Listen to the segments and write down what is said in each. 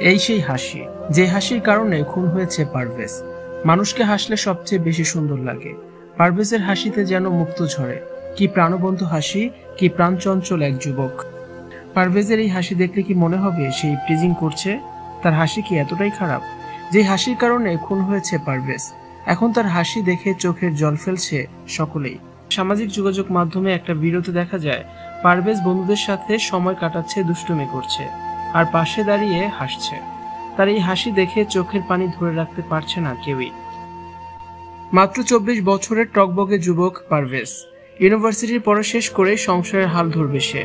এই সেই হাসি, যে হাসির কারণে খুন হয়েছে পারভেজ। মানুষকে হাসলে সবচেয়ে বেশি সুন্দর লাগে। পারভেজের হাসিতে যেন মুক্ত ঝরে। কি প্রাণবন্ত হাসি, কি প্রাণচঞ্চল এক যুবক। পারভেজের এই হাসি দেখলে কি মনে হবে সে প্রিজিং করছে? তার হাসি কি এতটাই খারাপ? যে হাসির কারণে খুন হয়েছে পারভেজ, এখন তার হাসি দেখে চোখের জল ফেলছে সকলেই। সামাজিক যোগাযোগ মাধ্যমে একটা ভিডিওতে দেখা যায় পারভেজ বন্ধুদের সাথে সময় কাটাচ্ছে, দুষ্টুমি করছে আর পাশে দাঁড়িয়ে হাসছে। তার এই হাসি দেখে চোখের পানি ধরে রাখতে পারছে না কেউই। মাত্র 24 বছরের টকবগে যুবক পারভেজ। ইউনিভার্সিটির পড়া শেষ করে সংসারের হাল ধরবে সে।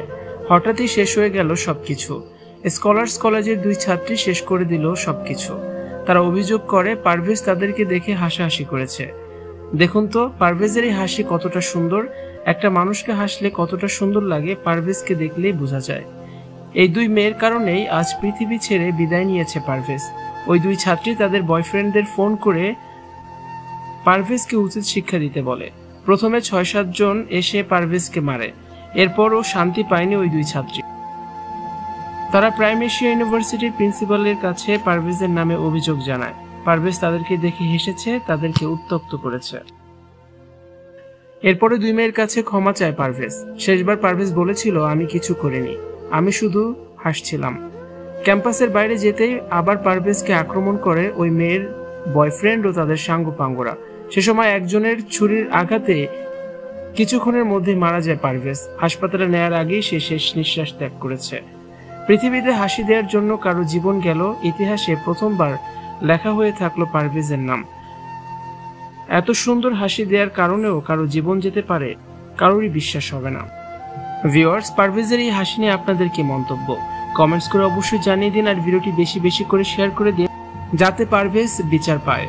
হঠাৎই শেষ হয়ে গেল সবকিছু। স্কলার্স কলেজের 2 ছাত্রী শেষ করে দিল সবকিছু। তারা অভিযোগ করে পারভেজ তাদেরকে দেখে হাসাহাসি করেছে। দেখুন তো পারভেজের এই হাসি কতটা সুন্দর। একটা মানুষকে হাসলে কতটা সুন্দর লাগে পারভেজকে দেখলেই বোঝা যায়। এই 2 মেয়ের কারণেই আজ পৃথিবী ছেড়ে বিদায় নিয়েছে পারভেজ। ওই 2 ছাত্রী তাদের বয়ফ্রেন্ডদের ফোন করে পারভেজকে উচিত শিক্ষা দিতে বলে। প্রথমে 6-7 জন এসে পারভেজকে মারে। এরপরও শান্তি পায়নি ওই 2 ছাত্রী। তারা প্রাইম এশিয়া ইউনিভার্সিটির প্রিন্সিপালের কাছে পারভেজের নামে অভিযোগ জানায়। পারভেজ তাদেরকে দেখে হেসেছে, তাদেরকে উত্ত্যক্ত করেছে। এরপরে 2 মেয়ের কাছে ক্ষমা চায় পারভেজ। শেষবার পারভেজ বলেছিল, আমি কিছু করিনি, আমি শুধু হাসছিলাম। ক্যাম্পাসের বাইরে যেতেই আবার পারভেজকে আক্রমণ করে ওই মেয়ের বয়ফ্রেন্ড ও তাদের সাঙ্গপাঙ্গরা। সে সময় একজনের ছুরির আঘাতে কিছুক্ষণের মধ্যে মারা যায় পারভেজ। হাসপাতালে নেয়ার আগেই সে শেষ নিঃশ্বাস ত্যাগ করেছে। পৃথিবীতে হাসি দেওয়ার জন্য কারো জীবন গেল, ইতিহাসে প্রথমবার লেখা হয়ে থাকলো পারভেজের নাম। এত সুন্দর হাসি দেওয়ার কারণেও কারো জীবন যেতে পারে, কারোরই বিশ্বাস হবে না। ভিউয়ার্স, পারভেজের এই হাসি নিয়ে আপনাদের কি মন্তব্য? কমেন্টস করে অবশ্যই জানিয়ে দিন আর ভিডিওটি বেশি বেশি করে শেয়ার করে দিন যাতে পারভেজ বিচার পায়।